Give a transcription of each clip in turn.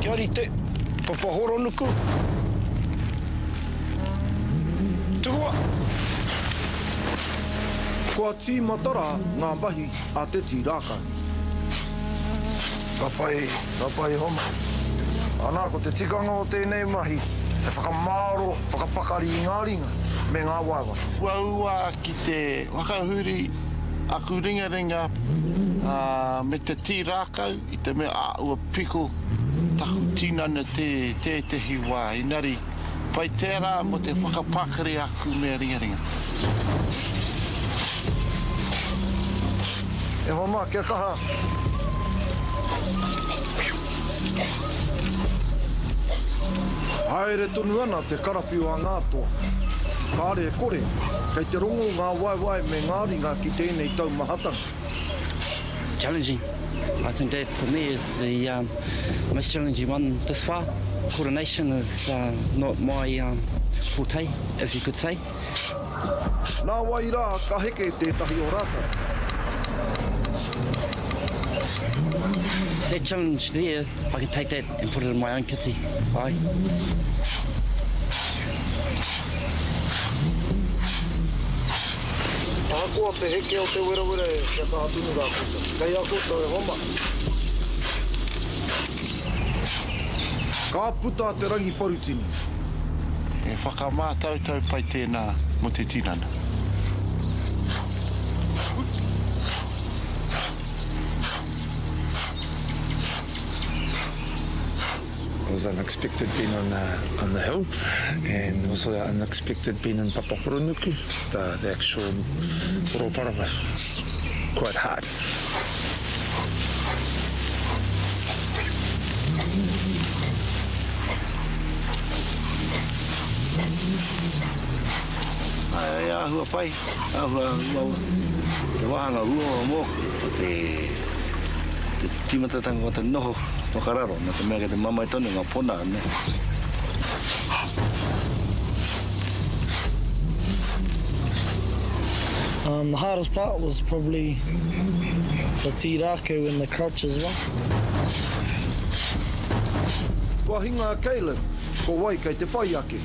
Kia rite, papahoro nuku. Tua. Kua tī matara ngā mahi a te tī Rakau. Ka pai homa. Anā ko te tikanga o tēnei mahi, e whakamaro, whakapakari i ngā ringa, me ngā waiwa. Ua ki te wakahuri aku ringa me te tī Rakau i te mea a ua piko taku tinana te hiwa. Inari, pai tērā mo te whakapakari aku me ringa. E homa, kia kaha. Haere tonu ana te karawhiu a ngā toa. Kāre e kore, kei te rongo ngā waiwai me ngā ringa ki tēnei taumahatanga. Challenging. I think that for me is the most challenging one this far. Coordination is not my forte, as you could say. Nā wai rā ka heke tētahi o rātou. That challenge there, I can take that and put it in my own kitty. Aye. Ahakoa te heke o te wera e kia kaha tunu rā kouta. Kei a kouta e homa. Ka puta te rangi parutini. E whakamātautau pai tēnā mo te tinana. It was unexpected being on the hill, and also unexpected being in Papahoronuku. The actual Rotorua was quite hard. Ai ahua pai, ahua te wahanga ua mo te timatatanga o te noho o kararo, na te mea ke te mamai tonu ngā pona ane. The hardest part was probably the Rakau and the crotch as well. Kua hinga Caleb, ko wai kei te whai ake.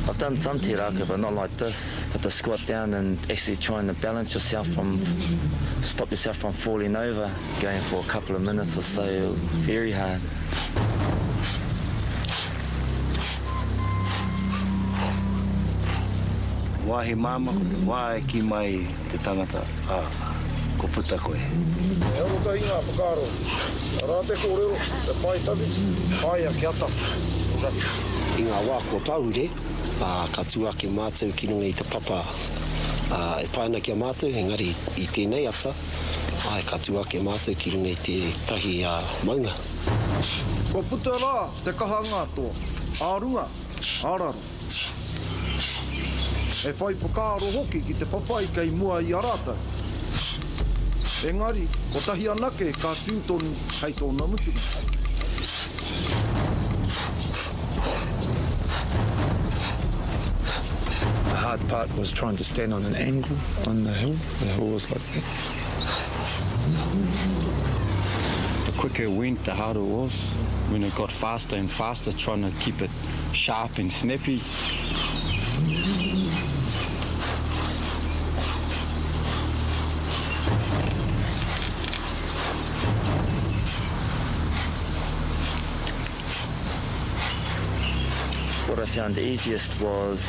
I've done some Rakau, but not like this. But to squat down and actually trying to balance yourself stop yourself from falling over, going for a couple of minutes or so, very hard. Wāhi māma ko te wāe ki mai te tangata ko puta koe. E aro ka hinga whakaro. Rā te kōrero, te pai tawi, pai a kia tapu. I ngā wā kua paure, ka tuake mātou ki runga i te papa e paina ki a mātou, engari i tēnei ata, ka tuake mātou ki runga i te tahi maunga. Kua puta rā te kaha ngā toa, ārunga, āraro. E whai whakaaro hoki ki te whawhai kei mua i arata. Engari, ko tahi anake ka tūtonu hei tōna mutu. The hard part was trying to stand on an angle on the hill. The hill was like that. The quicker it went, the harder it was. When it got faster and faster, trying to keep it sharp and snappy. What I found the easiest was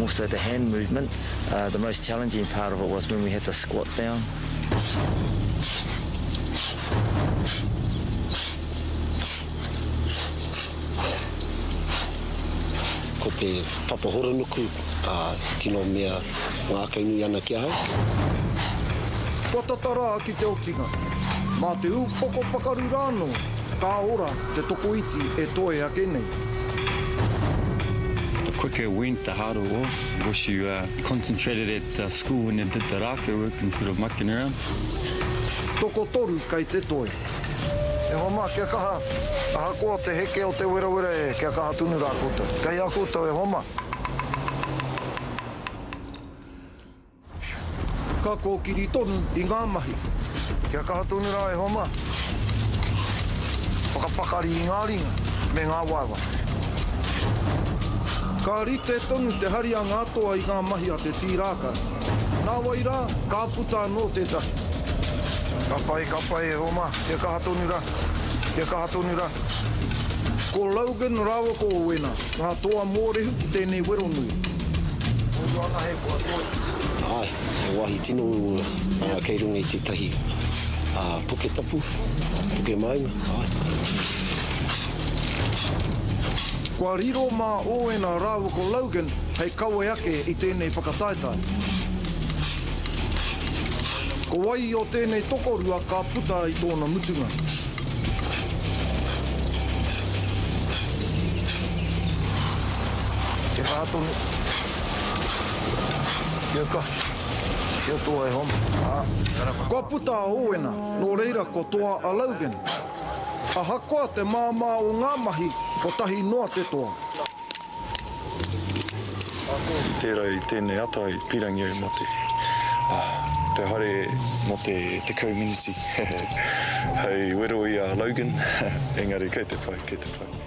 also the hand movements. The most challenging part of it was when we had to squat down. Ko te papahoronuku, tino mea ngā kainui ana kia hau. Kua tatara ki te otinga. Mā te upoko pakaru rāno, ka ora te toko iti e T.O.A ake nei. The quicker it went, the harder it was. Wish you concentrated at school when you did the Rakau work instead of mucking around. Toko toru kei te T.O.A. E homa, kia kaha. Ahakoa te heke o te wera e kia kaha tunu rā kouta. Kei a kouta e homa. Ka kōkiri tonu i ngā mahi. Kia kaha tunu rā e homa. whakapakari I ngā ringa, me ngā waiwa. Ka rite tonu te hari a ngā toa I ngā mahi a te tīraka. Nā wai rā, ka puta no tētahi. Ka pai e Roma, te kahatoni rā, te kahatoni rā. Ko Reuben rawa ko wena, ngā toa mōrehu ki tēnei wero nui. Ana he kua toi. Ai, e wahi tino kei runga I tētahi puke tapu, puke maunga. Kua riro mā ōena rawa ko Reuben, hei kawe ake I tēnei whakataetai. Ko wai o tēnei tokorua ka puta I tōna mutunga. Te kahatoni. Kia ka. Kia toa e homa. Kua puta a ōena, no reira ko toa a Reuben. A hakoa te māmā o ngā mahi, ko tahi noa te toa. Tērā I tēnei ata I pirangi au mo te hare mo te community. Hei wero I a Reuben, engari kei te whai, kei te whai.